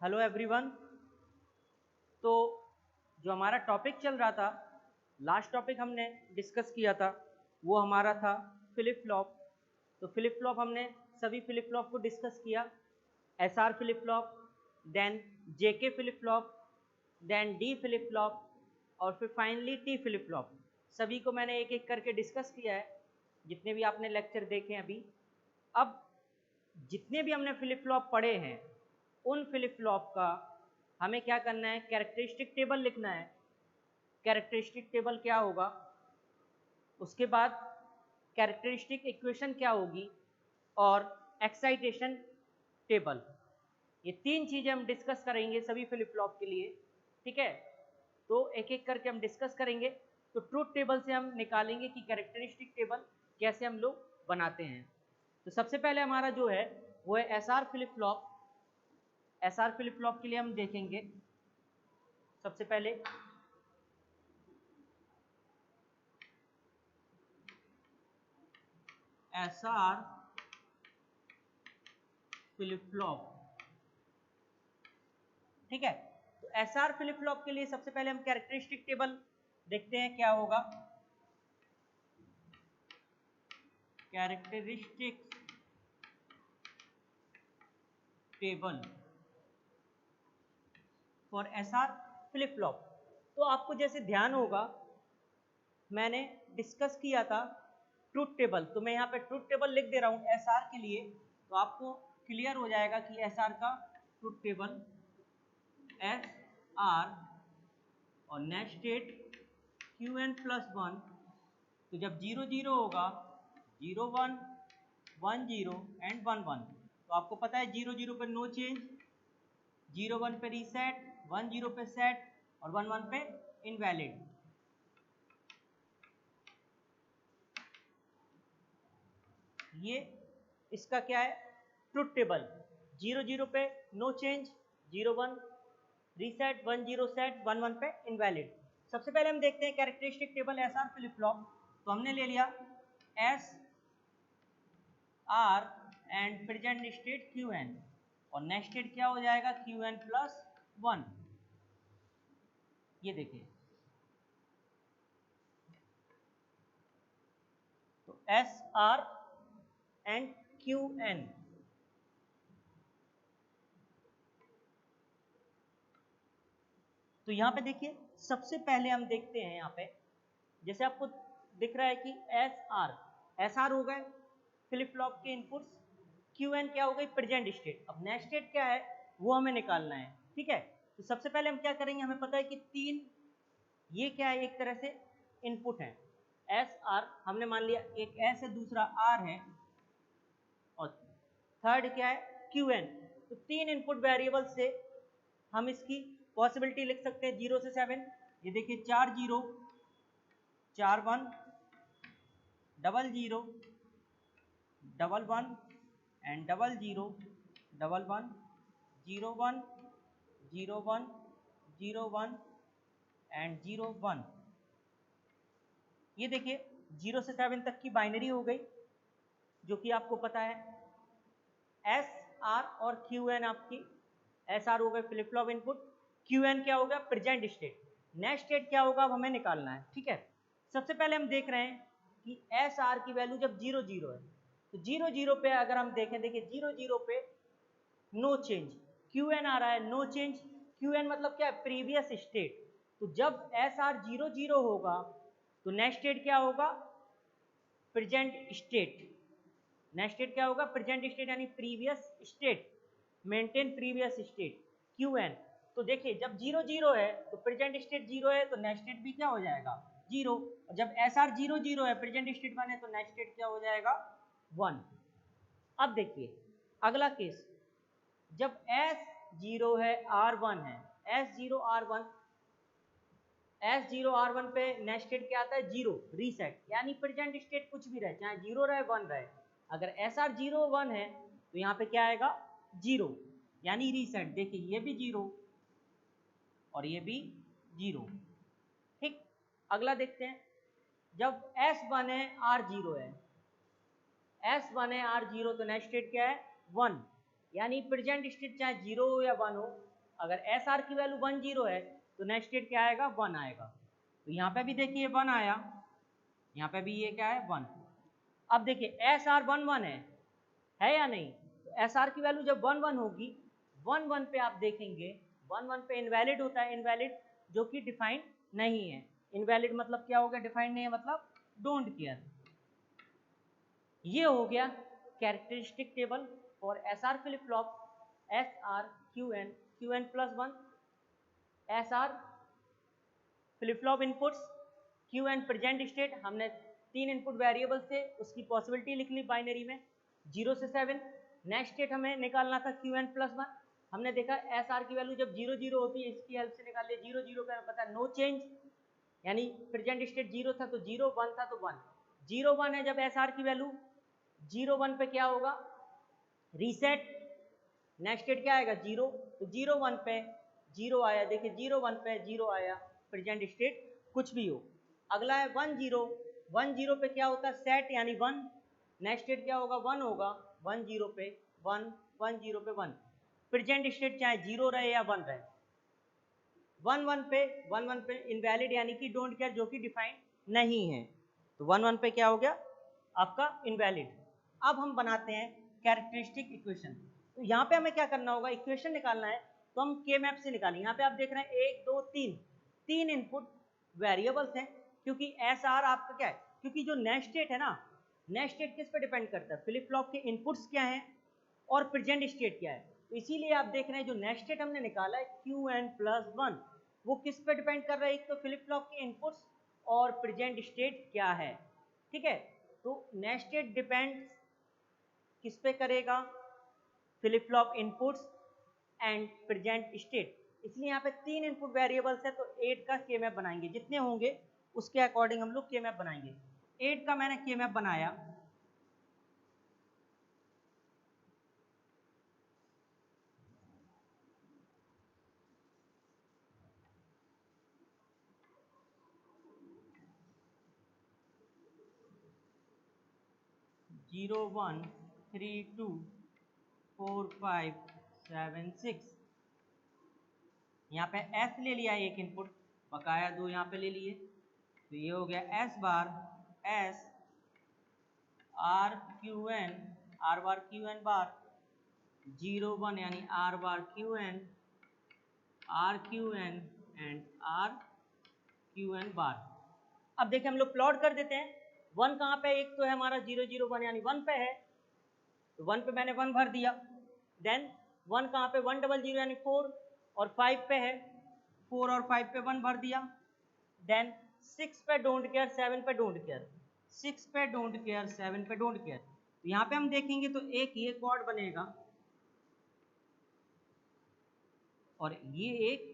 Hello everyone. तो जो हमारा टॉपिक चल रहा था, लास्ट टॉपिक हमने डिस्कस किया था वो हमारा था फ्लिप फ्लॉप। तो फ्लिप फ्लॉप हमने सभी फ्लिप फ्लॉप को डिस्कस किया। SR flip flop, then JK flip flop, then D flip flop और फिर फाइनली टी फ्लिप फ्लॉप। सभी को मैंने एक एक करके डिस्कस किया है, जितने भी आपने लेक्चर देखे हैं अभी। अब जितने भी हमने फ्लिप फ्लॉप पढ़े हैं उन फ्लिप फ्लॉप का हमें क्या करना है, कैरेक्टरिस्टिक टेबल लिखना है। कैरेक्टरिस्टिक टेबल क्या होगा, उसके बाद कैरेक्टरिस्टिक इक्वेशन क्या होगी और एक्साइटेशन टेबल। ये तीन चीज़ें हम डिस्कस करेंगे सभी फ्लिप फ्लॉप के लिए, ठीक है। तो एक एक करके हम डिस्कस करेंगे। तो ट्रूथ टेबल से हम निकालेंगे कि कैरेक्टरिस्टिक टेबल कैसे हम लोग बनाते हैं। तो सबसे पहले हमारा जो है वो है SR flip flop. SR flip flop के लिए हम देखेंगे सबसे पहले एसआर फ्लिप फ्लॉप, ठीक है। तो एसआर फ्लिप फ्लॉप के लिए सबसे पहले हम कैरेक्टरिस्टिक टेबल देखते हैं क्या होगा। Characteristic table for SR flip flop. तो आपको जैसे ध्यान होगा, मैंने डिस्कस किया था ट्रूथ टेबल, तो मैं यहाँ पे ट्रूथ टेबल लिख दे रहा हूँ एसआर के लिए। तो आपको क्लियर हो जाएगा कि एसआर का ट्रूथ टेबल एस आर और nested Q N plus one. तो जब 0 0 होगा, 0 1 1 0 एंड 1 1। तो आपको पता है 0 0 पे नो चेंज, 0 1 पे रीसेट, 1 0 पे सेट और 1 1 पे इनवैलिड। ये इसका क्या है, ट्रूथ टेबल। 0 0 पे नो चेंज, 0 1 रीसेट, 1 0 सेट, 1 1 पे इनवैलिड। सबसे पहले हम देखते हैं characteristic table SR flip flop. तो हमने ले लिया S R and present state Q N, और नेक्स्टेड क्या हो जाएगा क्यू एन प्लस वन। ये देखिए, तो S R and Q N. तो यहां पे देखिए, सबसे पहले हम देखते हैं यहाँ पे, जैसे आपको दिख रहा है कि एस आर हो गए फ्लिप फ्लॉप के इनपुट्स, क्यू एन क्या हो गई प्रेजेंट स्टेट। अब नेक्स्ट स्टेट क्या है वो हमें निकालना है, ठीक है। तो सबसे पहले हम क्या करेंगे, हमें पता है कि तीन, ये क्या है, एक तरह से इनपुट है एस आर, हमने मान लिया एक एस है दूसरा आर है और थर्ड क्या है क्यू एन। तो तीन इनपुट वेरिएबल से हम इसकी पॉसिबिलिटी लिख सकते हैं 0 से 7। ये देखिए 4 0 4 1 double 0 double 1 and double 0 double 1 0 1 0 1 0 1 and 0 1। ये देखिए 0 से 7 तक की बाइनरी हो गई, जो कि आपको पता है। एस आर और क्यू एन आपकी, एस आर हो गए flip flop input, Q N क्या होगा प्रेजेंट स्टेट। नेक्स्ट स्टेट क्या होगा अब हमें निकालना है, ठीक है। सबसे पहले हम देख रहे हैं कि एस आर की वैल्यू जब 0 0 है, तो 0 0 पे अगर हम देखें, देखिए 0 0 पे नो चेंज, क्यू एन आ रहा है नो चेंज। क्यू एन मतलब क्या है, प्रीवियस स्टेट। तो जब एस आर 0 0 होगा तो नेक्स्ट स्टेट क्या होगा, प्रेजेंट स्टेट। नेक्स्ट स्टेट क्या होगा, प्रेजेंट स्टेट यानी previous state, maintain previous state Q N. तो देखिए जब 0 0 है तो प्रेजेंट स्टेट 0 है, तो नेक्स्ट स्टेट भी क्या हो जाएगा 0। और जब एस आर 0 0 है, प्रेजेंट स्टेट 1 है, तो नेक्स्ट स्टेट क्या हो जाएगा 1। अब देखिए अगला केस, जब एस 0 है आर 1 है, एस 0 आर 1, एस 0 आर 1 पे नेक्स्ट स्टेट क्या आता है 0 रीसेट, यानी प्रेजेंट स्टेट कुछ भी रहे, चाहे 0 रहे 1 रहे। अगर एस आर 0 1 है तो यहाँ पे क्या आएगा 0 यानी रीसेट। देखिए ये भी 0 और ये भी 0, ठीक। अगला देखते हैं, जब एस 1 है आर 0 है, एस 1 है आर 0, तो नेक्स्ट स्टेट क्या है 1, यानी प्रेजेंट स्टेट चाहे 0 हो या 1 हो, अगर एस आर की वैल्यू 1 0 है तो नेक्स्ट स्टेट क्या आएगा, 1 आएगा। तो यहाँ पे भी देखिए 1 आया, यहाँ पे भी ये क्या है 1। अब देखिए एस आर 1 1 है या नहीं, तो एस आर की वैल्यू जब 1 1 होगी, 1 1 पे आप देखेंगे 1 1 पे इनवैलिड होता है, इनवैलिड जो कि डिफाइंड नहीं है। इनवैलिड मतलब क्या हो गया, डिफाइंड नहीं है मतलब डोंट केयर। ये हो गया characteristic table for S R flip flop S R Q N plus 1, S R flip flop inputs Q N present state. हमने 3 इनपुट वेरिएबल से उसकी पॉसिबिलिटी लिख ली बाइनरी में 0 से 7। नेक्स्ट स्टेट हमें निकालना था क्यू एन प्लस 1। हमने देखा एस आर की वैल्यू जब 0 0 होती है, इसकी हेल्प से निकाल लिया। 0 0 का पता नो चेंज, यानी प्रेजेंट स्टेट 0 था तो 0, 1 था तो 1। 0 1 है जब एस आर की वैल्यू, 0 1 पे क्या होगा, रीसेट। नेक्स्ट स्टेट क्या आएगा 0, तो 0 1 पे 0 आया, देखिए 0 1 पे 0 आया, प्रेजेंट स्टेट कुछ भी हो। अगला है 1 0, 1 0 पे क्या होता है सेट यानी 1। नेक्स्ट स्टेट क्या होगा 1 होगा, 1 0 पे 1, 1 0 पे 1। प्रेजेंट स्टेट चाहे 0 रहे या 1 रहे। 1 1 पे इनवैलिड यानी कि डोंट केयर जो कि डिफाइंड नहीं है, तो 1 1 पे क्या हो गया आपका इनवैलिड। अब हम बनाते हैं कैरेक्टरिस्टिक इक्वेशन। तो यहाँ पे हमें क्या करना होगा, इक्वेशन निकालना है तो हम के मैप से निकालेंगे। यहाँ पे आप देख रहे हैं 1 2 3 तीन इनपुट वेरिएबल्स हैं, क्योंकि एस आर आपका क्या है, क्योंकि जो नेक्स्ट स्टेट है ना, नेक्स्ट स्टेट किस पे डिपेंड करता है, फ्लिप फ्लॉप के इनपुट्स क्या हैं और प्रेजेंट स्टेट क्या है। तो इसीलिए आप देख रहे हैं जो नेक्स्ट स्टेट हमने निकाला है क्यू एन प्लस 1, वो किस पे डिपेंड कर रहा है, एक तो फ्लिप फ्लॉप के इनपुट्स और प्रेजेंट स्टेट क्या है। ठीक है, तो नेक्स्ट स्टेट डिपेंड्स किस पे करेगा, flip flop inputs and present state. इसलिए यहाँ पे 3 इनपुट वेरिएबल्स है तो 8 का के मैप बनाएंगे, जितने होंगे उसके अकॉर्डिंग हम लोग के मैप बनाएंगे। 8 का मैंने के मैप बनाया, जीरो 1 3 2 4 5 7 6। यहाँ पे एस ले लिया एक इनपुट, बकाया 2 यहाँ पे ले लिए, तो ये हो गया S bar S R Q N, R bar Q N bar 0 1 यानी R bar Q N, R Q N and R Q N bar. अब देखिए हम लोग प्लॉट कर देते हैं। 1 कहाँ पे, एक तो है हमारा 0 0 1 यानी 1 पे है, तो 1 पे मैंने 1 भर दिया। देन 1 कहाँ पे 1 0 0 यानी 4 और 5 पे है, 4 और 5 पे 1 भर दिया। देन 6 पे डोंट केयर, 7 पे डोंट केयर, 6 पे डोंट केयर 7 पे डोंट केयर। तो यहाँ पे हम देखेंगे तो एक ये क्वाड बनेगा और ये एक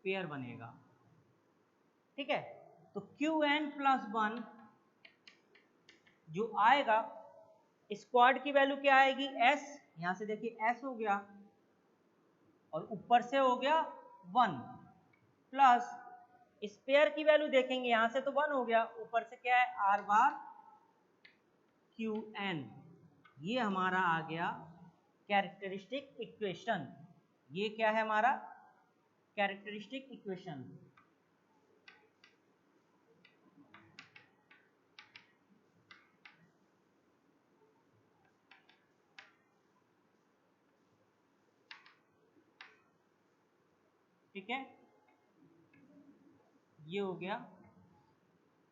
पेयर बनेगा। ठीक है, तो क्यू एन प्लस 1 जो आएगा, स्क्वाड की वैल्यू क्या आएगी एस, यहां से देखिए एस हो गया और ऊपर से हो गया 1 प्लस स्पेयर की वैल्यू देखेंगे, यहां से तो 1 हो गया, ऊपर से क्या है आर बार क्यू एन। ये हमारा आ गया कैरेक्टरिस्टिक इक्वेशन। ये क्या है हमारा कैरेक्टरिस्टिक इक्वेशन। ठीक है, ये हो गया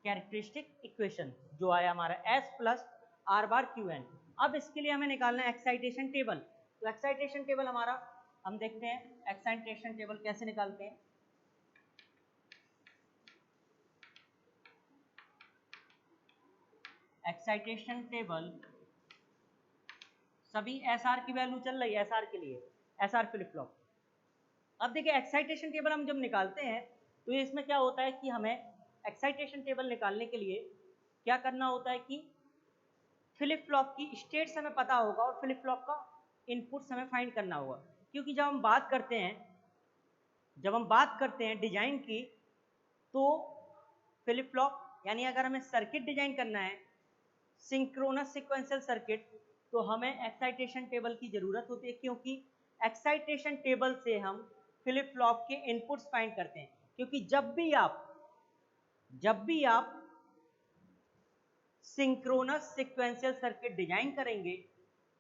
कैरेक्टरिस्टिक इक्वेशन जो आया हमारा S plus R bar Q N. अब इसके लिए हमें निकालना है एक्साइटेशन टेबल। तो एक्साइटेशन टेबल हमारा, हम देखते हैं एक्साइटेशन टेबल कैसे निकालते हैं। एक्साइटेशन टेबल सभी SR की वैल्यू चल रही है, SR के लिए, SR फ्लिप फ्लॉप। अब देखिए एक्साइटेशन टेबल हम जब निकालते हैं तो इसमें क्या होता है कि हमें एक्साइटेशन टेबल निकालने के लिए क्या करना होता है कि फ्लिप फ्लॉप की स्टेट्स हमें पता होगा और फ्लिप फ्लॉप का इनपुट्स हमें फाइंड करना होगा। क्योंकि जब हम बात करते हैं डिजाइन की, तो फ्लिप फ्लॉप यानी अगर हमें सर्किट डिजाइन करना है सिंक्रोनस सीक्वेंशियल सर्किट, तो हमें एक्साइटेशन टेबल की जरूरत होती है, क्योंकि एक्साइटेशन टेबल से हम फ्लिप फ्लॉप के इनपुट्स फाइंड करते हैं, क्योंकि जब भी आप सिंक्रोनस सीक्वेंशियल सर्किट डिजाइन करेंगे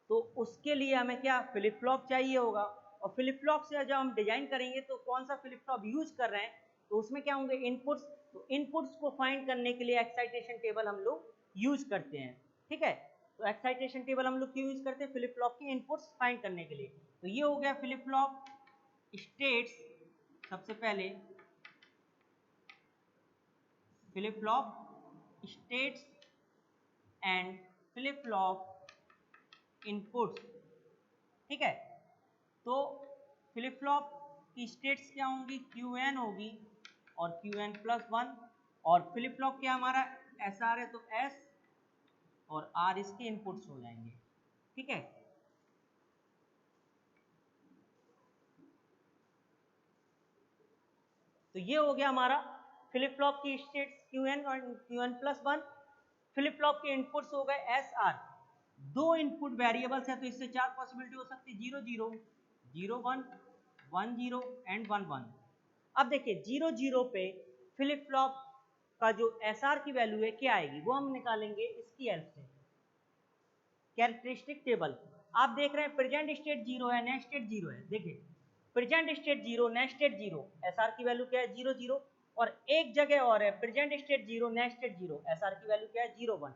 तो उसके लिए हमें क्या फ्लिप फ्लॉप चाहिए होगा, और फ्लिप फ्लॉप से जब हम डिजाइन करेंगे तो कौन सा फ्लिप फ्लॉप यूज कर रहे हैं, तो उसमें क्या होंगे इनपुट्स, तो इनपुट्स को फाइंड करने के लिए एक्साइटेशन टेबल हम लोग यूज करते हैं। ठीक है, तो एक्साइटेशन टेबल हम लोग क्यों यूज करते हैं, फ्लिप फ्लॉप के इनपुट्स फाइंड करने के लिए। तो ये हो गया फ्लिप फ्लॉप स्टेट्स, सबसे पहले flip flop states and flip flop inputs. ठीक है, तो फ्लिप फ्लॉप की स्टेट्स क्या होंगी, Qn होगी और Qn+1, और फ्लिप फ्लॉप क्या हमारा SR है तो S और R इसके इनपुट्स हो जाएंगे। ठीक है, तो ये हो गया हमारा फ्लिप फ्लॉप की स्टेट्स Qn और Qn+1। फ्लिप फ्लॉप के इनपुट्स हो गए SR, दो इनपुट वेरिएबल्स है तो इससे चार पॉसिबिलिटी हो सकती है, 0 0 0 1 1 0 एंड 1 1। अब देखिए 0 0 पे फ्लिप फ्लॉप का जो SR की वैल्यू है क्या आएगी, वो हम निकालेंगे इसकी हेल्प से, कैरेक्टरिस्टिक टेबल। आप देख रहे हैं प्रेजेंट स्टेट 0 है, नेक्स्ट स्टेट 0 है। देखिए present state 0, next state 0, SR की वैल्यू क्या है 0 0, और एक जगह और है present state 0, next state 0, SR की वैल्यू क्या है 0 1।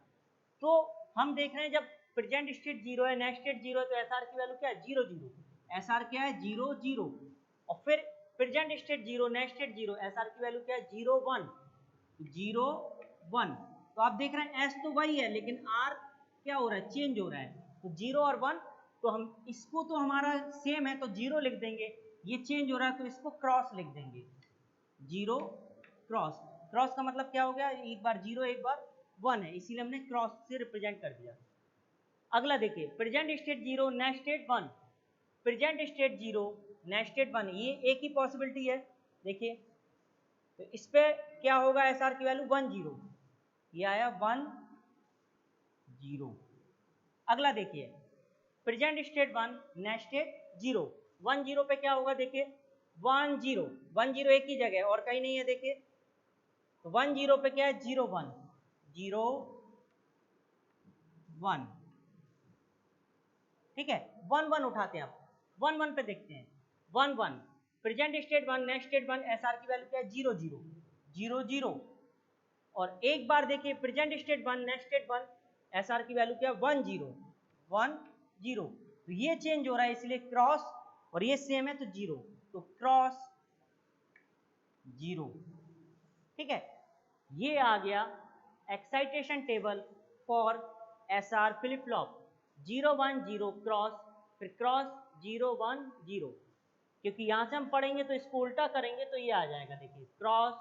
तो हम देख रहे हैं जब प्रेजेंट स्टेट 0 है, नेक्स्ट स्टेट 0 है, तो SR की वैल्यू क्या है 0 0, SR क्या है 0 0, और फिर present state 0, next state 0, SR की वैल्यू क्या है 0 1 0 1। तो आप देख रहे हैं S तो वही है लेकिन R क्या हो रहा है, चेंज हो रहा है, तो 0 और 1, तो हम इसको तो हमारा सेम है तो 0 लिख देंगे, ये चेंज हो रहा है तो इसको क्रॉस लिख देंगे, 0 क्रॉस। क्रॉस का मतलब क्या हो गया, एक बार 0 एक बार 1 है, इसीलिए हमने क्रॉस से रिप्रेजेंट कर दिया। अगला देखिए present state 0, next state 1, present state 0, next state 1, ये एक ही पॉसिबिलिटी है। देखिए तो इस पे क्या होगा, SR की वैल्यू 1 0, ये आया 1 0। अगला देखिए प्रेजेंट स्टेट 1, नेक्स्ट स्टेट 0, 1 0 पे क्या होगा, देखिए 1 0 1 0 एक ही जगह और कहीं नहीं है। देखिए तो 1 0 पे क्या है 0 1 0 1। ठीक है, 1 1 उठाते हैं, आप 1 1 पे देखते हैं, 1 1 present state 1, next state 1, SR की वैल्यू क्या है 0 0 0 0, और एक बार देखिए present state 1, next state 1, SR की वैल्यू क्या है 1 0 1 0, तो ये चेंज हो रहा है इसलिए क्रॉस, और ये सेम है तो 0, तो क्रॉस 0। ठीक है, ये आ गया excitation table for SR flip flop, 0 1 0 cross, फिर क्रॉस 0 1 0, क्योंकि यहां से हम पढ़ेंगे तो इसको उल्टा करेंगे तो ये आ जाएगा, देखिए क्रॉस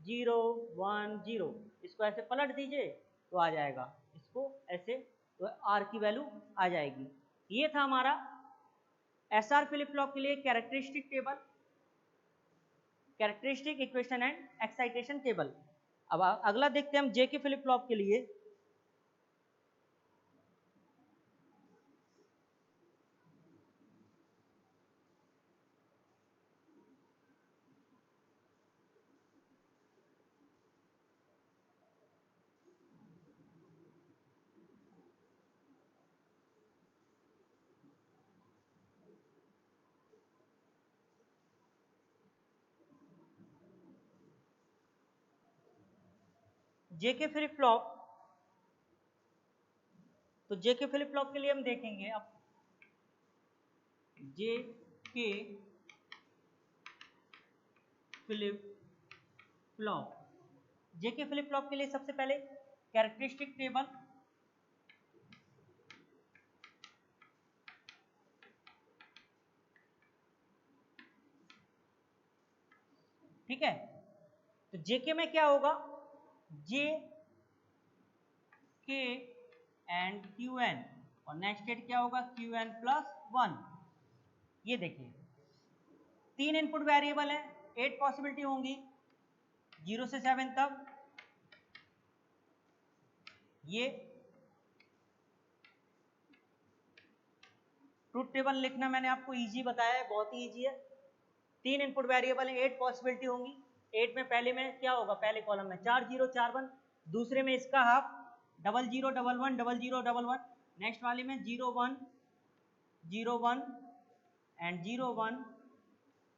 0 1 0, इसको ऐसे पलट दीजिए तो आ जाएगा, इसको ऐसे तो R की वैल्यू आ जाएगी। ये था हमारा SR फ्लिप फ्लॉप के लिए characteristic table, characteristic equation and excitation table. अब अगला देखते हैं हम JK फ्लिप फ्लॉप के लिए। JK फ्लिप फ्लॉप, तो JK फ्लिप फ्लॉप के लिए हम देखेंगे अब JK flip flop, JK flip flop के लिए सबसे पहले कैरेक्टरिस्टिक टेबल, ठीक है, तो JK में क्या होगा, JK एंड QN, और नेक्स्ट स्टेट क्या होगा Qn+1। ये देखिए 3 इनपुट वेरिएबल है, 8 पॉसिबिलिटी होंगी 0 से 7 तक। ये ट्रूथ टेबल लिखना मैंने आपको इजी बताया है, बहुत ही इजी है। 3 इनपुट वेरिएबल है, 8 पॉसिबिलिटी होंगी। 8 में पहले में क्या होगा, पहले कॉलम में 4 0 4 1, दूसरे में इसका हाफ 0 0 1 1 0 0 1 1, नेक्स्ट वाले में 0 1 0 1 एंड 0 1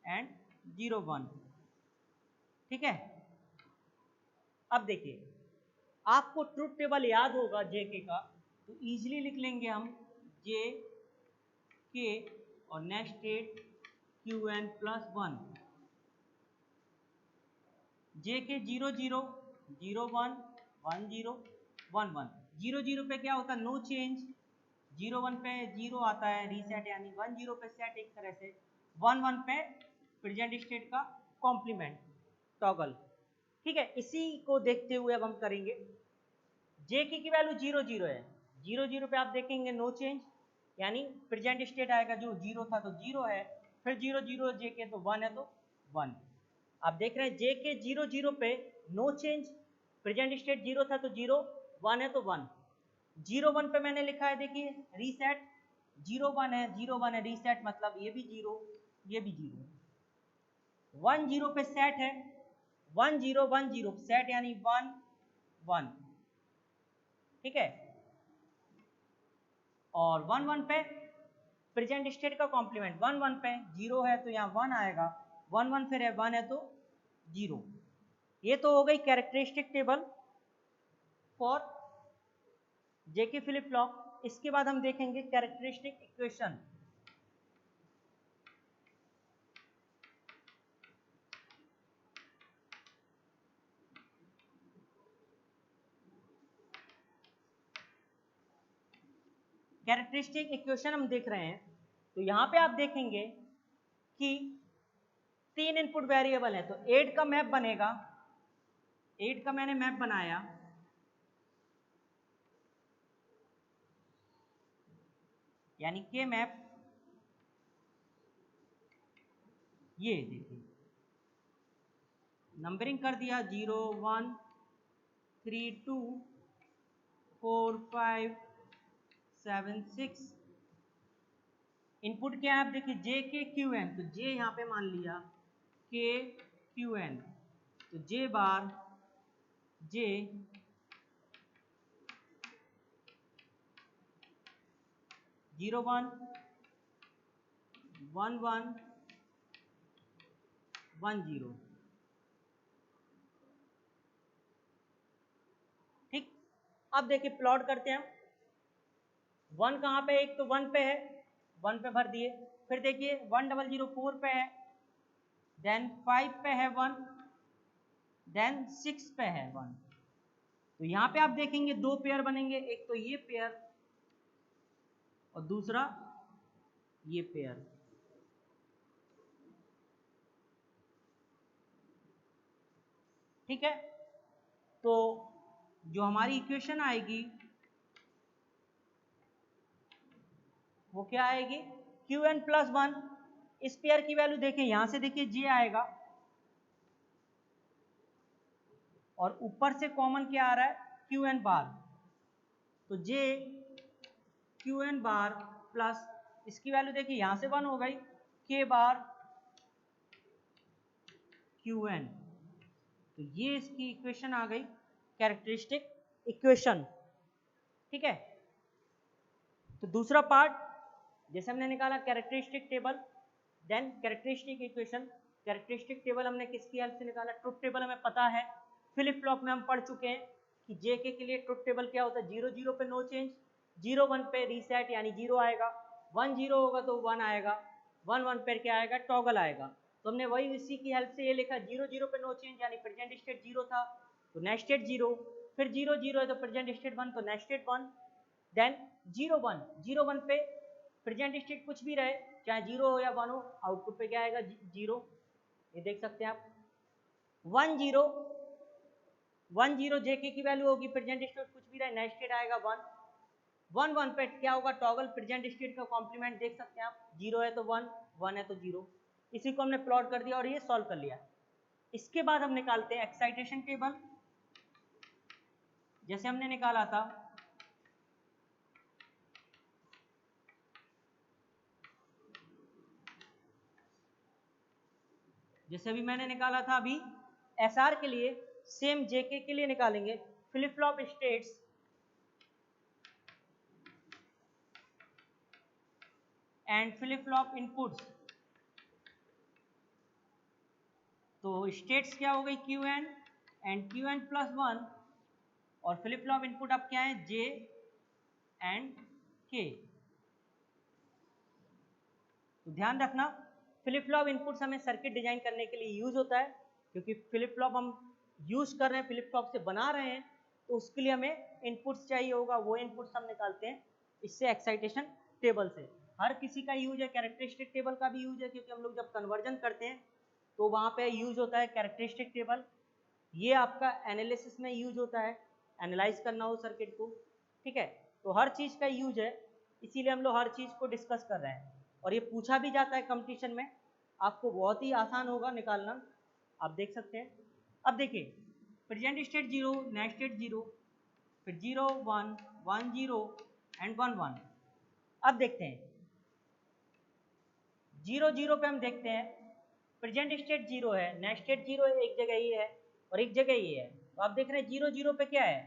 एंड 0 1। ठीक है, अब देखिए आपको ट्रुथ टेबल याद होगा जेके का, तो इजीली लिख लेंगे हम जे के और नेस्टेड क्यू एन प्लस 1, जे के 0 0 0 1 1 0 1 1, 0 0 पे क्या होता है, नो चेंज, 0 1 पे 0 आता है रीसेट, यानी 1 0 पे सेट, एक तरह से 1 1 पे प्रेजेंट स्टेट का कॉम्प्लीमेंट टॉगल। ठीक है, इसी को देखते हुए अब हम करेंगे, जे की वैल्यू 0 0 है, 0 0 पे आप देखेंगे नो चेंज, यानी प्रेजेंट स्टेट आएगा जो 0 था तो 0 है, फिर 0 0 जे के तो 1 है तो 1। आप देख रहे हैं जे के 0 0 पे नो चेंज, प्रेजेंट स्टेट 0 था तो 0, 1 है तो 1। 0 1 पे मैंने लिखा है देखिए रीसेट, 0 1 है 0 1 है रीसेट, मतलब ये भी 0 ये भी 0। 1 0 पे सेट है, 1 0 1 0 सेट, यानी 1 1। ठीक है, और 1 1 पे प्रेजेंट स्टेट का कॉम्प्लीमेंट, 1 1 पे 0 है तो यहाँ 1 आएगा, 1 1 फिर है 1 है तो 0। ये तो हो गई characteristic table for JK flip flop. इसके बाद हम देखेंगे कैरेक्टरिस्टिक इक्वेशन। कैरेक्टरिस्टिक इक्वेशन हम देख रहे हैं, तो यहां पे आप देखेंगे कि 3 इनपुट वेरिएबल है, तो 8 का मैप बनेगा, 8 का मैंने मैप बनाया, यानी के मैप, ये देखिए नंबरिंग कर दिया 0 1 3 2 4 5 7 6। इनपुट क्या है आप देखिए जे के क्यू एन, तो जे यहाँ पे मान लिया के क्यू एन, तो जे बार जे 0 1 1 1 1 0। ठीक, अब देखिए प्लॉट करते हैं हम, 1 कहाँ पे, एक तो 1 पे है, 1 पे भर दिए, फिर देखिए 1 0 0 4 पे है, देन 5 पे है 1, देन 6 पे है 1। तो यहाँ पे आप देखेंगे दो पेयर बनेंगे, एक तो ये पेयर और दूसरा ये पेयर। ठीक है, तो जो हमारी इक्वेशन आएगी वो क्या आएगी, क्यू एन प्लस 1। इस पेयर की वैल्यू देखिए यहां से देखिए जे आएगा, और ऊपर से कॉमन क्या आ रहा है, क्यू एन बार, तो जे क्यू एन बार प्लस इसकी वैल्यू देखिए यहां से 1 हो गई, के बार क्यू एन। तो ये इसकी इक्वेशन आ गई, कैरेक्टरिस्टिक इक्वेशन। ठीक है, तो दूसरा पार्ट जैसे हमने निकाला characteristic table, then characteristic equation. Characteristic table हमने किसकी हेल्प से निकाला, ट्रुथ टेबल हमें पता है, फ्लिप फ्लॉप में हम पढ़ चुके हैं कि जेके के लिए ट्रुथ टेबल क्या होता है, 0 0 पे नो चेंज, 0 1 पे रीसेट यानी 0 आएगा, 1 0 होगा तो 1 आएगा, 1 1 पे क्या आएगा, टॉगल आएगा। तो हमने वही इसी की हेल्प से ये लिखा, 0 0 पे नो चेंज यानी प्रेजेंट स्टेट 0 था तो नेक्स्टेड 0, फिर 0 0 है तो प्रेजेंट स्टेट 1 तो नेक्स्टेड 1, देन 0 1 0 1 पे प्रेजेंट स्टेट कुछ भी रहे, चाहे 0 हो या 1 हो, आउटपुट पे क्या आएगा 0, ये देख सकते हैं आप। 1 0 1 0 जेके की वैल्यू होगी, प्रेजेंट स्टेट कुछ भी रहे, नेक्स्ट स्टेट आएगा 1, 1 1 पे क्या होगा, टॉगल प्रेजेंट स्टेट का कॉम्प्लीमेंट देख सकते हैं आप, 0 है तो 1 1 है तो 0। इसी को हमने प्लॉट कर दिया और ये सॉल्व कर लिया। इसके बाद हम निकालते हैं एक्साइटेशन टेबल, जैसे हमने निकाला था जैसे अभी मैंने निकाला था, अभी SR के लिए सेम JK के लिए निकालेंगे। Flip flop states and flip flop inputs. तो स्टेट्स क्या हो गई, QN एंड QN प्लस 1, और फ्लिप फ्लॉप इनपुट अब क्या है, J एंड K। तो ध्यान रखना, फ्लिप फ्लॉप इनपुट्स हमें सर्किट डिजाइन करने के लिए यूज होता है, क्योंकि फ्लिप फ्लॉप हम यूज कर रहे हैं, फ्लिप फ्लॉप से बना रहे हैं, तो उसके लिए हमें इनपुट्स चाहिए होगा, वो इनपुट्स हम निकालते हैं इससे एक्साइटेशन टेबल से। हर किसी का यूज है, कैरेक्टरिस्टिक टेबल का भी यूज है, क्योंकि हम लोग जब कन्वर्जन करते हैं तो वहाँ पे यूज होता है कैरेक्टरिस्टिक टेबल। ये आपका एनालिसिस में यूज होता है, एनालाइज करना हो सर्किट को, ठीक है। तो हर चीज़ का यूज है, इसीलिए हम लोग हर चीज़ को डिस्कस कर रहे हैं, और ये पूछा भी जाता है कंपटीशन में, आपको बहुत ही आसान होगा निकालना, आप देख सकते हैं। अब देखिए, प्रेजेंट स्टेट 0, नेक्स्ट स्टेट 0, फिर 0 1 1 0 एंड 1 1। अब देखते हैं 0 0 पे हम देखते हैं, प्रेजेंट स्टेट 0 है, नेक्स्ट स्टेट 0 है, एक जगह ये है और एक जगह ये है। तो आप देख रहे हैं 0 0 पे क्या है,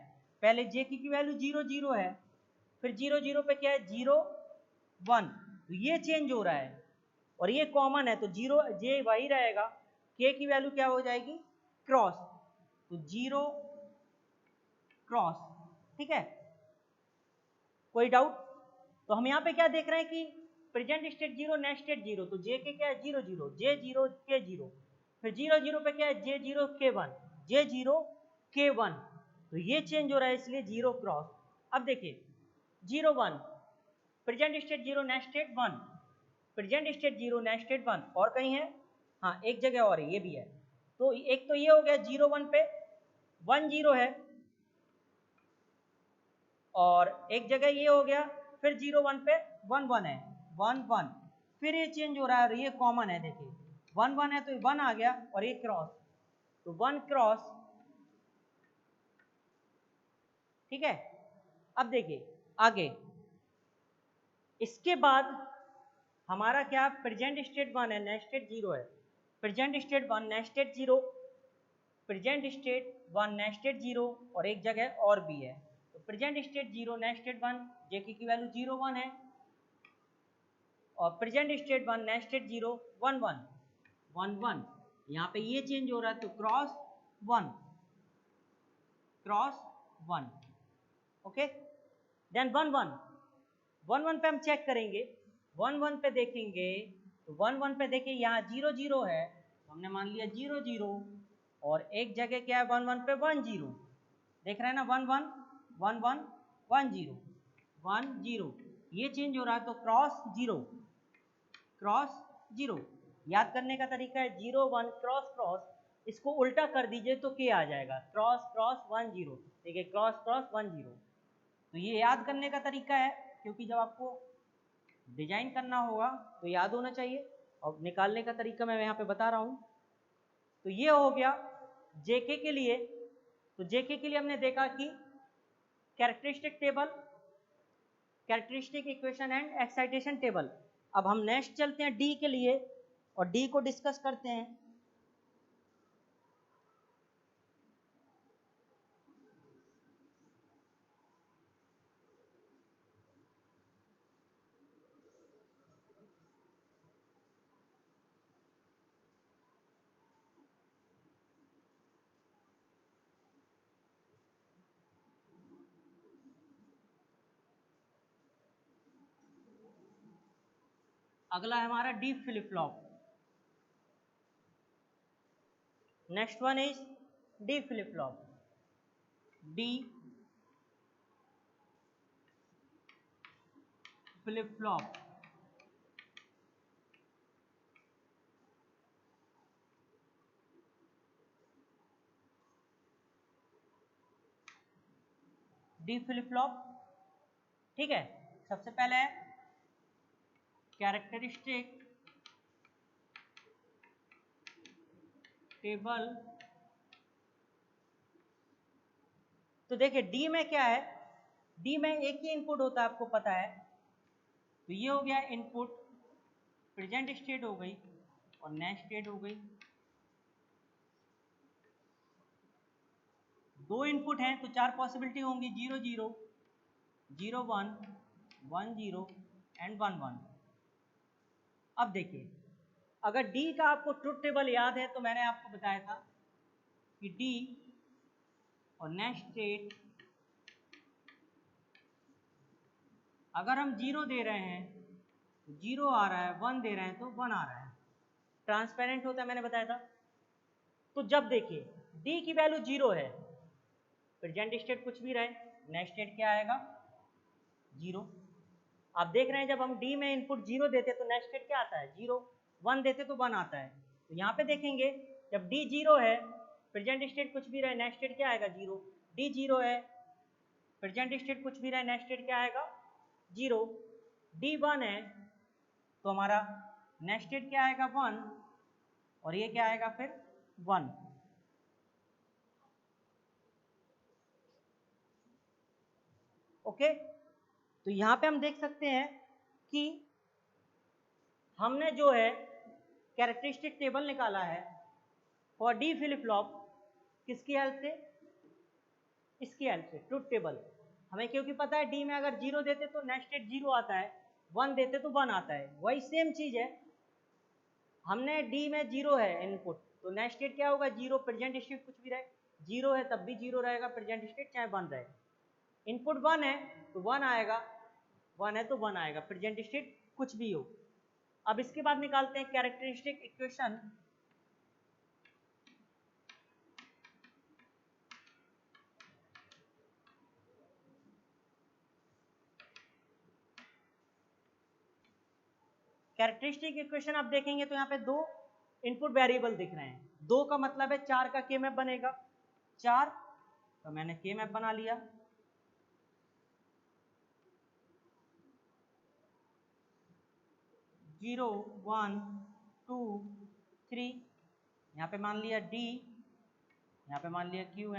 पहले J की वैल्यू 0 0 है, फिर 0 0 पे क्या है, 0 1, तो ये चेंज हो रहा है और ये कॉमन है, तो 0 J वही रहेगा, K की वैल्यू क्या हो जाएगी, क्रॉस, तो 0 क्रॉस, ठीक है। कोई डाउट? तो हम यहाँ पे क्या देख रहे हैं कि प्रेजेंट स्टेट 0, नेक्स्ट स्टेट 0, तो J के क्या है 0 0, J 0 K 0, फिर 0 0 पे क्या है J 0 K 1, J 0 K 1, तो ये चेंज हो रहा है, इसलिए 0 क्रॉस। अब देखिए 0 1, present state 0, next state 1, present state 0, next state 1, और कहीं है, हाँ एक जगह और है, ये भी है। तो एक तो ये हो गया 0 1 पे 1 0 है, और एक जगह ये हो गया, फिर 0 1 पे 1 1 है, 1 1, फिर ये चेंज हो रहा है और ये कॉमन है, देखिए 1 1 है तो 1 आ गया और ये क्रॉस, तो 1 क्रॉस, ठीक है। अब देखिए आगे, इसके बाद हमारा क्या, प्रेजेंट स्टेट 1 है, नेक्स्ट स्टेट 0 है, present state 1, next state 0, present state 1, next state 0, और एक जगह और भी है, तो प्रेजेंट स्टेट 0, नेक्स्ट स्टेट 1, जेके की वैल्यू 0 1 है, और प्रेजेंट स्टेट 1, नेक्स्ट स्टेट 0 1 1 1 1, यहाँ पे ये चेंज हो रहा है, तो क्रॉस 1 क्रॉस 1, ओके। देन 1 1 1 1 पे हम चेक करेंगे, 1 1 पे देखेंगे, तो 1 1 पे देखिए यहाँ 0 0 है, तो हमने मान लिया 0 0, और एक जगह क्या है 1 1 पे 1 0, देख रहे हैं ना, 1 1 1 1 1 0 1 0, ये चेंज हो रहा है, तो क्रॉस 0 क्रॉस 0। याद करने का तरीका है 0 1 क्रॉस क्रॉस, इसको उल्टा कर दीजिए तो क्या आ जाएगा, क्रॉस क्रॉस 1 0, ठीक है, क्रॉस क्रॉस 1 0। तो ये याद करने का तरीका है, क्योंकि जब आपको डिजाइन करना होगा तो याद होना चाहिए, और निकालने का तरीका मैं यहाँ पे बता रहा हूँ। तो ये हो गया जेके के लिए। तो जेके के लिए हमने देखा कि characteristic table, characteristic equation and excitation table. अब हम नेक्स्ट चलते हैं डी के लिए, और डी को डिस्कस करते हैं। अगला है हमारा D flip flop. Next one is D flip flop. D flip flop, D flip flop, ठीक है। सबसे पहले कैरेक्टरिस्टिक टेबल। तो देखिए डी में क्या है, डी में एक ही इनपुट होता है, आपको पता है। तो ये हो गया इनपुट, प्रेजेंट स्टेट हो गई और नेक्स्ट स्टेट हो गई, दो इनपुट हैं तो 4 पॉसिबिलिटी होंगी, 0 0 0 1 1 0 एंड 1 1। अब देखिए, अगर D का आपको ट्रुथ टेबल याद है तो मैंने आपको बताया था कि D और नेक्स्ट स्टेट अगर हम 0 दे रहे हैं तो 0 आ रहा है, 1 दे रहे हैं तो 1 आ रहा है, ट्रांसपेरेंट होता है, मैंने बताया था। तो जब देखिए D की वैल्यू 0 है, प्रेजेंट स्टेट कुछ भी रहे, नेक्स्ट स्टेट क्या आएगा, 0। आप देख रहे हैं जब हम D में इनपुट 0 देते तो नेक्स्ट स्टेट क्या आता है, 0, 1 देते तो 1 आता है। तो यहाँ पे देखेंगे जब D 0 है, प्रेजेंट स्टेट कुछ भी रहे, नेक्स्ट स्टेट क्या आएगा, 0। D 0 है, प्रेजेंट स्टेट कुछ भी रहे, नेक्स्ट स्टेट क्या आएगा, 0। D 1 है तो हमारा नेक्स्ट स्टेट क्या आएगा, 1, और ये क्या आएगा फिर 1। ओके, तो यहाँ पे हम देख सकते हैं कि हमने जो है कैरेक्टरिस्टिक टेबल निकाला है फॉर डी फ्लिप फ्लॉप, किसकी हेल्प से, इसकी हेल्प से, ट्रुथ टेबल। हमें क्योंकि पता है डी में अगर 0 देते तो नेक्स्ट स्टेट 0 आता है, 1 देते तो 1 आता है, वही सेम चीज है। हमने डी में 0 है इनपुट तो नेक्स्ट स्टेट क्या होगा, 0, प्रेजेंट स्टेट कुछ भी रहे, 0 है तब भी 0 रहेगा, प्रेजेंट स्टेट चाहे 1 रहे। इनपुट 1 है तो 1 आएगा, 1 है तो 1 आएगा, प्रेजेंट स्टेट कुछ भी हो। अब इसके बाद निकालते हैं कैरेक्टरिस्टिक इक्वेशन। कैरेक्टरिस्टिक इक्वेशन आप देखेंगे तो यहाँ पे दो इनपुट वेरिएबल दिख रहे हैं, 2 का मतलब है 4 का के मैप बनेगा, 4 तो मैंने के मैप बना लिया, 0 1 2 3, यहाँ पे मान लिया D, यहाँ पे मान लिया Q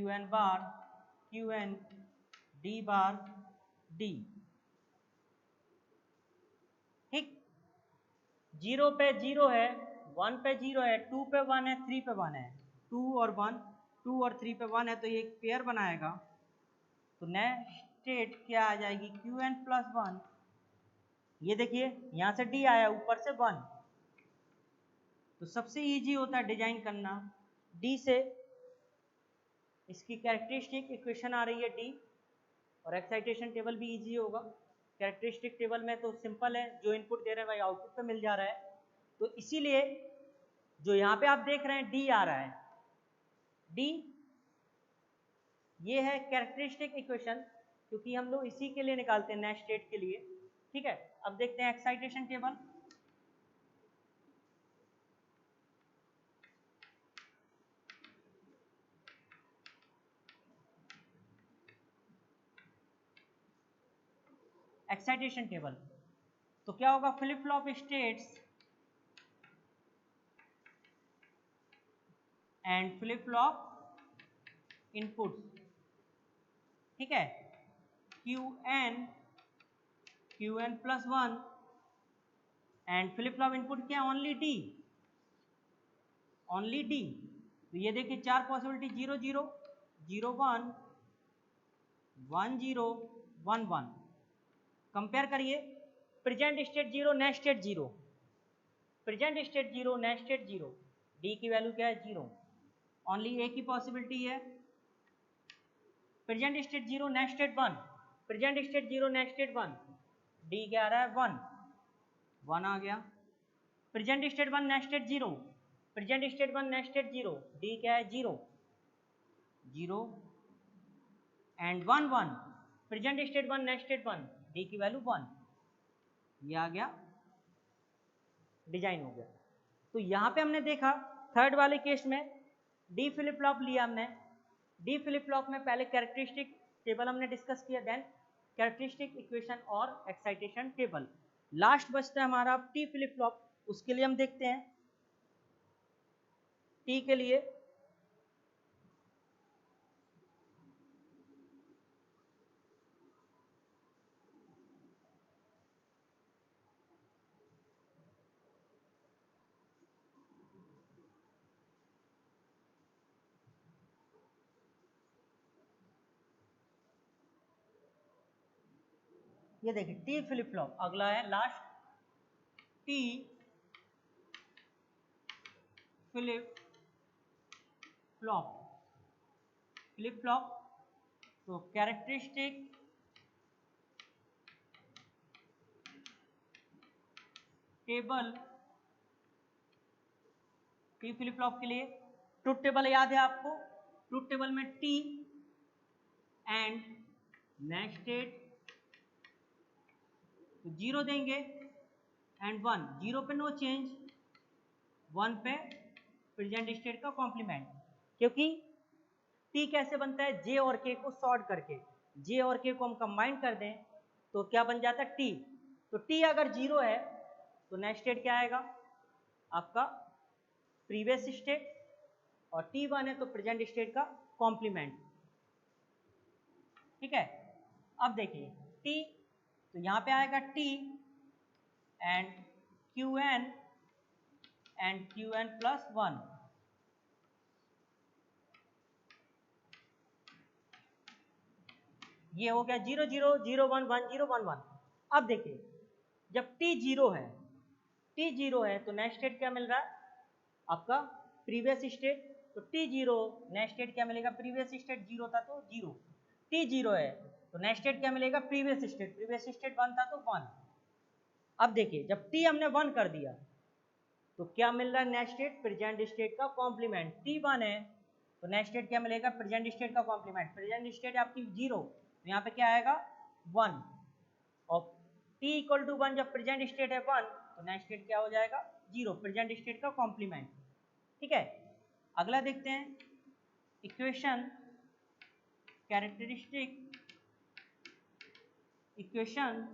N bar Q N D bar D. ठीक, 0 पे 0 है, 1 पे 0 है, 2 पे 1 है, 3 पे 1 है, 2 और 1, 2 और 3 पे 1 है तो ये एक पेयर बनाएगा। तो नेक्स्ट स्टेट क्या आ जाएगी, क्यू एन प्लस 1। ये देखिए यहाँ से D आया, ऊपर से 1, तो सबसे इजी होता है डिजाइन करना D से। इसकी कैरेक्टरिस्टिक इक्वेशन आ रही है D, और एक्साइटेशन टेबल भी इजी होगा। कैरेक्टरिस्टिक टेबल में तो सिंपल है, जो इनपुट दे रहे हैं वही आउटपुट पे मिल जा रहा है, तो इसीलिए जो यहाँ पे आप देख रहे हैं D आ रहा है, D ये है कैरेक्टरिस्टिक इक्वेशन, क्योंकि हम लोग इसी के लिए निकालते हैं नेक्स्ट स्टेट के लिए। ठीक है, अब देखते हैं एक्साइटेशन टेबल। एक्साइटेशन टेबल तो क्या होगा, flip flop states and flip flop inputs. ठीक है, Q N plus 1 and flip flop input क्या, ओनली डी। तो ये देखिए 4 पॉसिबिलिटी, 0 0 0 1 1 0 1 1। कंपेयर करिए, present state 0 next state 0, present state 0 next state 0, D की वैल्यू क्या है, 0, ओनली ए की पॉसिबिलिटी है। Present state 0 next state 1, present state 0 next state 1, D क्या आ रहा है, 1, 1 आ गया। Present state 1 next state 0, present state 1 next state 0, D क्या है, 0 0 and 1 1, present state 1 next state 1, D की वैल्यू 1, ये आ गया, डिजाइन हो गया। तो यहाँ पे हमने देखा थर्ड वाले केस में डी फ्लिप फ्लॉप लिया हमने, डी फ्लिप फ्लॉप में पहले कैरेक्टरिस्टिक टेबल हमने डिस्कस किया, देन कैरेक्टरिस्टिक इक्वेशन और एक्साइटेशन टेबल। लास्ट बचता है हमारा टी फ्लिप फ्लॉप, उसके लिए हम देखते हैं टी के लिए ये देखिए टी फ्लिप फ्लॉप, अगला है last T flip flop. Flip flop तो characteristic table T flip flop के लिए ट्रुथ टेबल याद है आपको, ट्रुथ टेबल में टी एंड नेस्टेड तो 0 देंगे एंड 1, 0 पे नो चेंज, 1 पे प्रेजेंट स्टेट का कॉम्प्लीमेंट। क्योंकि टी कैसे बनता है, जे और के को सॉर्ट करके, जे और के को हम कंबाइन कर दें तो क्या बन जाता है टी। तो टी अगर 0 है तो नेक्स्ट स्टेट क्या आएगा आपका प्रीवियस स्टेट, और टी 1 है तो प्रेजेंट स्टेट का कॉम्प्लीमेंट। ठीक है, अब देखिए टी तो यहां पे आएगा T and Q N plus 1। ये हो गया 0 0 0 1 1 0 1 1। अब देखिए जब t 0 है, t 0 है तो नेक्स्ट स्टेट क्या मिल रहा है आपका प्रीवियस स्टेट। तो t 0 नेक्स्ट स्टेट क्या मिलेगा, प्रीवियस स्टेट 0 था तो 0, t 0 है तो नेक्स्ट स्टेट क्या मिलेगा प्रीवियस स्टेट 1 था तो 1। अब देखिए जब t हमने 1 कर दिया तो क्या मिल रहा है नेक्स्ट स्टेट प्रेजेंट स्टेट का कॉम्प्लीमेंट। t 1 है तो नेक्स्ट स्टेट क्या मिलेगा प्रेजेंट स्टेट का कॉम्प्लीमेंट, प्रेजेंट स्टेट आपकी 0 तो यहाँ पे क्या आएगा 1, और t इक्वल टू 1 जब प्रेजेंट स्टेट है 1 तो नेक्स्ट स्टेट क्या हो जाएगा 0, प्रेजेंट स्टेट का कॉम्प्लीमेंट। ठीक है, अगला देखते हैं इक्वेशन कैरेक्टरिस्टिक इक्वेशन।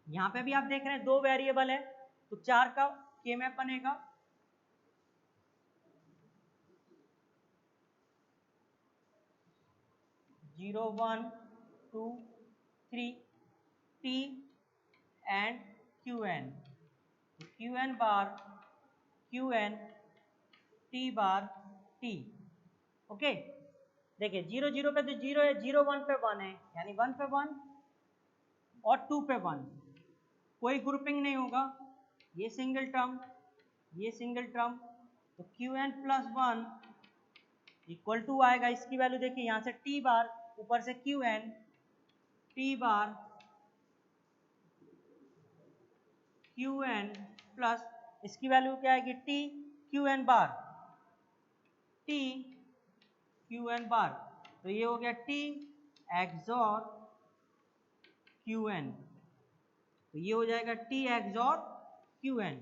यहां पे भी आप देख रहे हैं 2 वेरिएबल है तो 4 का के मैप बनेगा। Zero 1 2 3 T and Q N, Q N bar Q N T bar T. Okay, देखिए 0 0 पे तो 0 है, 0 1 पे 1 है, यानी 1 पे 1 और 2 पे 1, कोई ग्रुपिंग नहीं होगा, ये सिंगल टर्म ये सिंगल टर्म, तो Q N plus 1 equal to आएगा, इसकी वैल्यू देखिए यहाँ से टी बार ऊपर से Q N T bar Q N plus इसकी वैल्यू क्या आएगी T Q N bar T Q N bar, तो ये हो गया टी एक्सॉर क्यू एन, तो ये हो जाएगा टी एक्सॉर क्यू एन।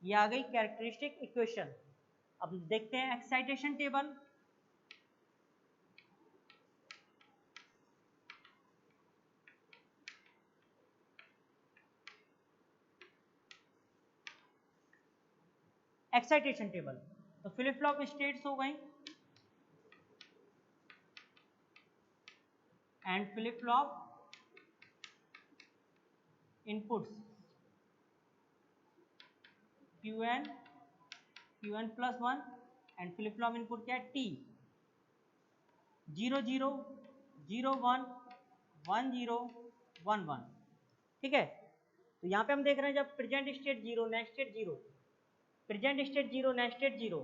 ये आ गई कैरेक्टरिस्टिक इक्वेशन। अब देखते हैं एक्साइटेशन टेबल। एक्साइटेशन टेबल तो फ्लिप फ्लॉप स्टेट्स हो गई and flip flop inputs Q N plus 1 and flip flop input क्या है टी 0 0 0 1 1 0 1 1। ठीक है, तो यहाँ पे हम देख रहे हैं जब present state 0 next state 0, present state 0 next state 0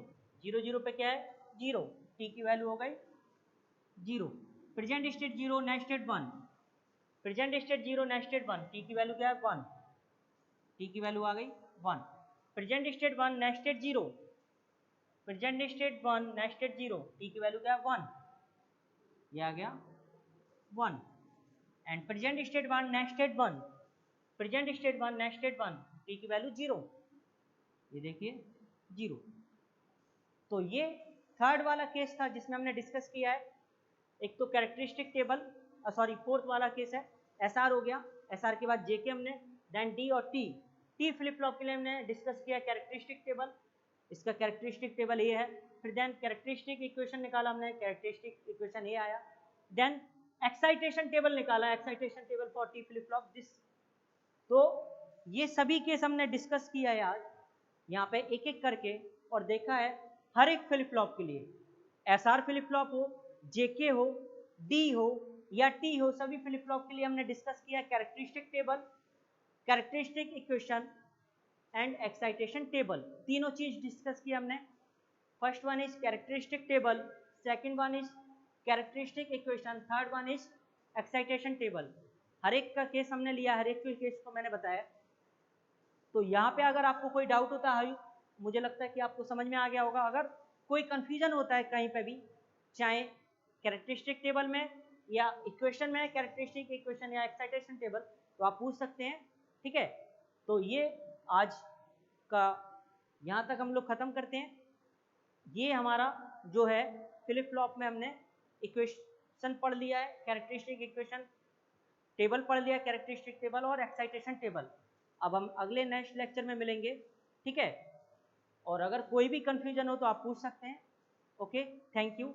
0 0 पे क्या है 0, टी की वैल्यू हो गई 0, present state 0 next state 1, present state 0 next state 1, T की वैल्यू क्या है 1, टी की वैल्यू आ गई 1, present state 1 next state 0, present state 1 next state 0, T की वैल्यू क्या है 1, ये आ गया 1, and present state 1 next state 1, present state 1 next state 1, T की वैल्यू 0, ये देखिए 0। तो ये थर्ड वाला केस था जिसमें हमने डिस्कस किया है। एक तो कैरेक्टरिस्टिक टेबल, सॉरी फोर्थ वाला केस है एसआर हो गया, एसआर के बाद जेके हमने, देन डी और टी, टी फ्लिप फ्लॉप के लिए हमने डिस्कस किया कैरेक्टरिस्टिक टेबल, इसका कैरेक्टरिस्टिक टेबल ये है, फिर देन कैरेक्टरिस्टिक इक्वेशन निकाला हमने, कैरेक्टरिस्टिक इक्वेशन ये आया, देन एक्साइटेशन टेबल निकाला, excitation table for T flip flop this. तो ये सभी केस हमने डिस्कस किया है आज यहाँ पे एक एक करके, और देखा है हर एक फ्लिप फ्लॉप के लिए, एसआर फ्लिप फ्लॉप हो जेके हो, डी हो या टी हो, सभी फ्लिप फ्लॉप के लिए हमने डिस्कस किया characteristic table, characteristic equation and excitation table. तीनों चीज डिस्कस की हमने। First one is characteristic table, second one is characteristic equation, third one is excitation table. हर एक का केस हमने लिया, हर एक के केस को मैंने बताया। तो यहाँ पे अगर आपको कोई डाउट होता है, मुझे लगता है कि आपको समझ में आ गया होगा। अगर कोई कंफ्यूजन होता है कहीं पे भी, चाहे कैरेक्टरिस्टिक टेबल में या इक्वेशन में, कैरेक्टरिस्टिक इक्वेशन या एक्साइटेशन टेबल, तो आप पूछ सकते हैं, ठीक है। तो ये आज का यहाँ तक हम लोग खत्म करते हैं। ये हमारा जो है फ्लिप फ्लॉप में हमने इक्वेशन पढ़ लिया है, कैरेक्टरिस्टिक इक्वेशन टेबल पढ़ लिया, कैरेक्टरिस्टिक टेबल और एक्साइटेशन टेबल। अब हम अगले नेक्स्ट लेक्चर में मिलेंगे, ठीक है। और अगर कोई भी कंफ्यूजन हो तो आप पूछ सकते हैं। Okay, thank you.